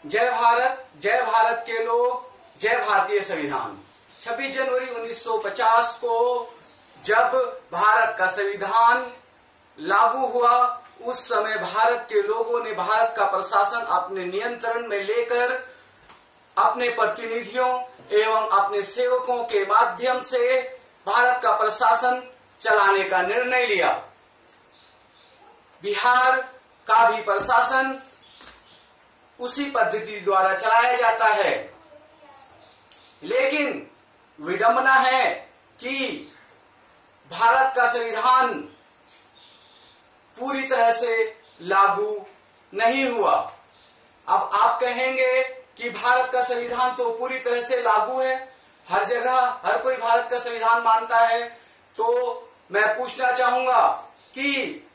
जय भारत के लोग, जय भारतीय संविधान। 26 जनवरी 1950 को जब भारत का संविधान लागू हुआ, उस समय भारत के लोगों ने भारत का प्रशासन अपने नियंत्रण में लेकर अपने प्रतिनिधियों एवं अपने सेवकों के माध्यम से भारत का प्रशासन चलाने का निर्णय लिया। बिहार का भी प्रशासन उसी पद्धति द्वारा चलाया जाता है, लेकिन विडंबना है कि भारत का संविधान पूरी तरह से लागू नहीं हुआ। अब आप कहेंगे कि भारत का संविधान तो पूरी तरह से लागू है, हर जगह हर कोई भारत का संविधान मानता है। तो मैं पूछना चाहूंगा कि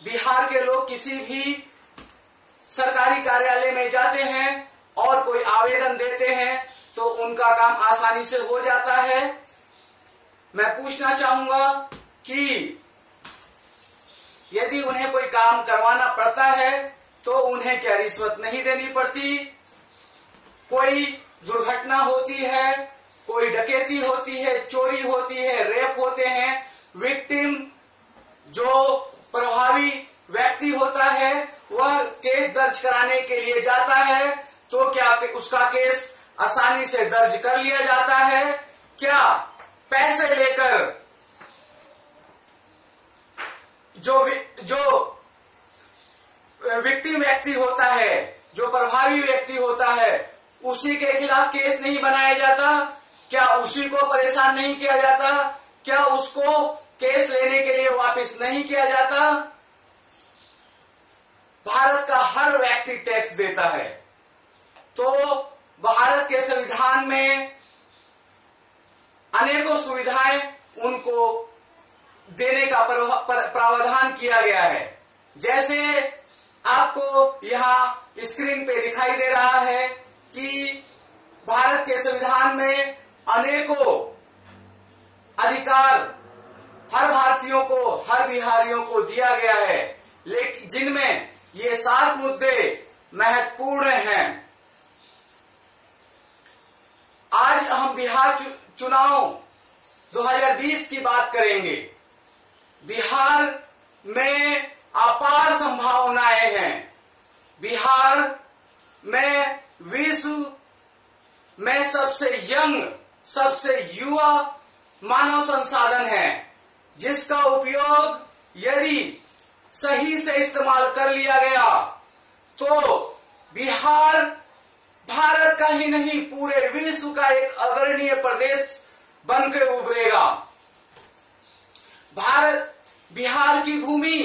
बिहार के लोग किसी भी सरकारी कार्यालय में जाते हैं और कोई आवेदन देते हैं तो उनका काम आसानी से हो जाता है। मैं पूछना चाहूंगा कि यदि उन्हें कोई काम करवाना पड़ता है तो उन्हें क्या रिश्वत नहीं देनी पड़ती? कोई दुर्घटना होती है, कोई डकैती होती है, चोरी होती है, रेप होते हैं, विक्टिम जो प्रभावी व्यक्ति होता है वह केस दर्ज कराने के लिए जाता है, तो क्या उसका केस आसानी से दर्ज कर लिया जाता है? क्या पैसे लेकर जो विक्टिम व्यक्ति होता है, जो प्रभावी व्यक्ति होता है, उसी के खिलाफ केस नहीं बनाया जाता? क्या उसी को परेशान नहीं किया जाता? क्या उसको केस लेने के लिए वापस नहीं किया जाता? भारत का हर व्यक्ति टैक्स देता है, तो भारत के संविधान में अनेकों सुविधाएं उनको देने का प्रावधान किया गया है। जैसे आपको यहाँ स्क्रीन पे दिखाई दे रहा है कि भारत के संविधान में अनेकों अधिकार हर भारतीयों को, हर बिहारियों को दिया गया है, लेकिन जिनमें ये 7 मुद्दे महत्वपूर्ण हैं। आज हम बिहार चुनाव 2020 की बात करेंगे। बिहार में अपार संभावनाएं हैं। बिहार में विश्व में सबसे यंग, सबसे युवा मानव संसाधन है, जिसका उपयोग यदि सही से इस्तेमाल कर लिया गया तो बिहार भारत का ही नहीं पूरे विश्व का एक अग्रणीय प्रदेश बनकर उभरेगा। बिहार की भूमि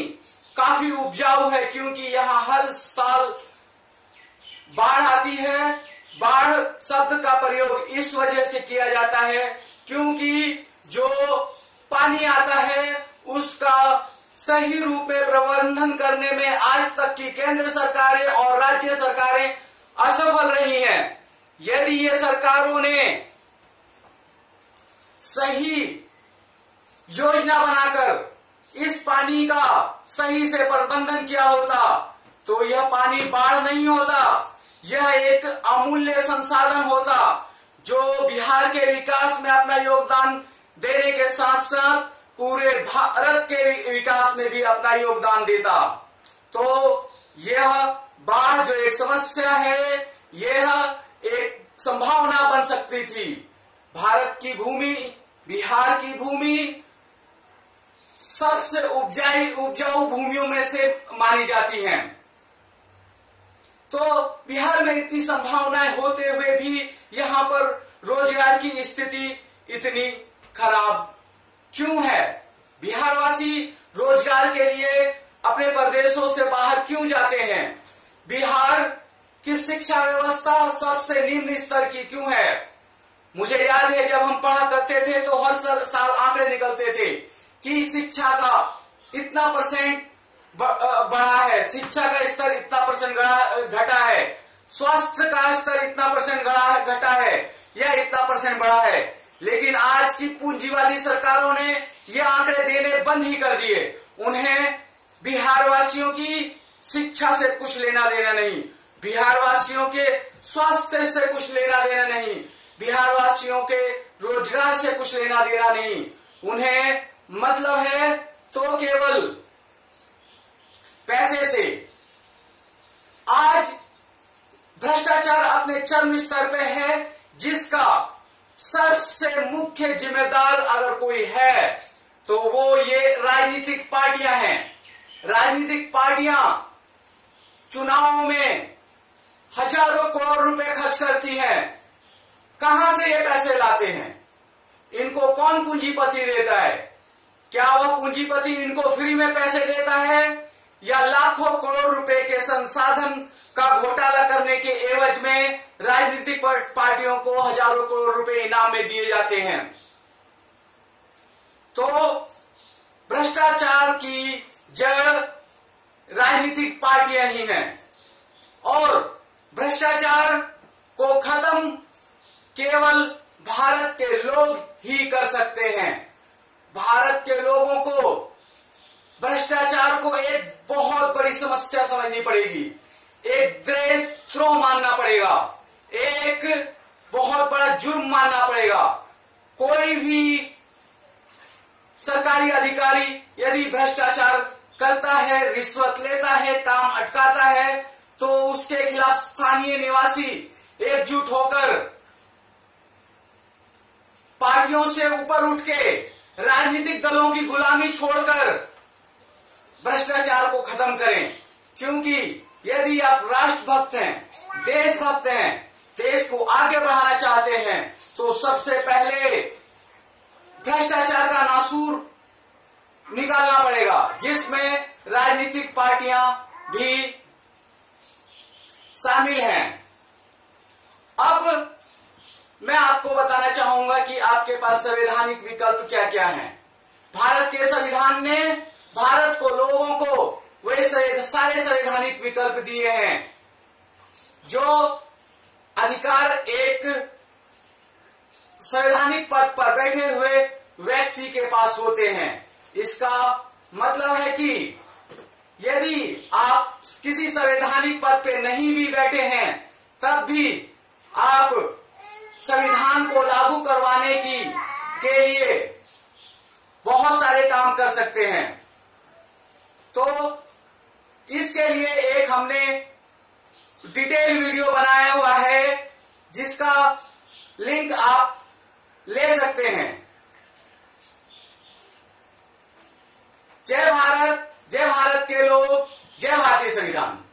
काफी उपजाऊ है, क्योंकि यहाँ हर साल बाढ़ आती है। बाढ़ शब्द का प्रयोग इस वजह से किया जाता है क्योंकि जो पानी आता है उसका सही रूप में प्रबंधन करने में आज तक की केंद्र सरकारें और राज्य सरकारें असफल रही हैं। यदि ये सरकारों ने सही योजना बनाकर इस पानी का सही से प्रबंधन किया होता तो यह पानी बाढ़ नहीं होता, यह एक अमूल्य संसाधन होता जो बिहार के विकास में अपना योगदान देने के साथ साथ पूरे भारत के विकास में भी अपना योगदान देता। तो यह बाढ़ जो एक समस्या है, यह एक संभावना बन सकती थी। भारत की भूमि, बिहार की भूमि सबसे उपजाऊ भूमियों में से मानी जाती हैं। तो बिहार में इतनी संभावनाएं होते हुए भी यहाँ पर रोजगार की स्थिति इतनी खराब क्यों है? बिहारवासी रोजगार के लिए अपने प्रदेशों से बाहर क्यों जाते हैं? बिहार की शिक्षा व्यवस्था सबसे निम्न स्तर की क्यों है? मुझे याद है जब हम पढ़ा करते थे तो हर साल आंकड़े निकलते थे कि शिक्षा का इतना % बढ़ा है, शिक्षा का स्तर इतना % घटा है, स्वास्थ्य का स्तर इतना % घटा है या इतना % बढ़ा है। लेकिन आज की पूंजीवादी सरकारों ने ये आंकड़े देने बंद ही कर दिए। उन्हें बिहार वासियों की शिक्षा से कुछ लेना देना नहीं, बिहार वासियों के स्वास्थ्य से कुछ लेना देना नहीं, बिहार वासियों के रोजगार से कुछ लेना देना नहीं। उन्हें मतलब है तो केवल पैसे से। आज भ्रष्टाचार अपने चरम स्तर पे है, जिसका सबसे मुख्य जिम्मेदार अगर कोई है तो वो ये राजनीतिक पार्टियां हैं। राजनीतिक पार्टियां चुनावों में हजारों करोड़ रुपए खर्च करती हैं। कहां से ये पैसे लाते हैं? इनको कौन पूंजीपति देता है? क्या वह पूंजीपति इनको फ्री में पैसे देता है, या लाखों करोड़ रुपए के संसाधन का घोटाला करने के एवज में राजनीतिक पार्टियों को हजारों करोड़ रुपए इनाम में दिए जाते हैं? तो भ्रष्टाचार की जड़ राजनीतिक पार्टियां ही हैं, और भ्रष्टाचार को खत्म केवल भारत के लोग ही कर सकते हैं। भारत के लोगों को भ्रष्टाचार को एक बहुत बड़ी समस्या समझनी पड़ेगी, एक देशद्रोह मानना पड़ेगा, एक बहुत बड़ा जुर्म मानना पड़ेगा। कोई भी सरकारी अधिकारी यदि भ्रष्टाचार करता है, रिश्वत लेता है, काम अटकाता है, तो उसके खिलाफ स्थानीय निवासी एकजुट होकर पार्टियों से ऊपर उठ के राजनीतिक दलों की गुलामी छोड़कर भ्रष्टाचार को खत्म करें। क्योंकि यदि आप राष्ट्रभक्त हैं, देशभक्त हैं, देश को आगे बढ़ाना चाहते हैं, तो सबसे पहले भ्रष्टाचार का नासूर निकालना पड़ेगा, जिसमें राजनीतिक पार्टियां भी शामिल हैं। अब मैं आपको बताना चाहूंगा कि आपके पास संवैधानिक विकल्प क्या क्या हैं। भारत के संविधान ने भारत को, लोगों को वे सारे संवैधानिक विकल्प दिए हैं जो अधिकार एक संवैधानिक पद पर बैठे हुए व्यक्ति के पास होते हैं। इसका मतलब है कि यदि आप किसी संवैधानिक पद पे नहीं भी बैठे हैं, तब भी आप संविधान को लागू करवाने के लिए बहुत सारे काम कर सकते हैं। तो इसके लिए एक हमने डिटेल वीडियो बनाया हुआ है, जिसका लिंक आप ले सकते हैं। जय भारत, जय भारत के लोग, जय भारतीय संविधान।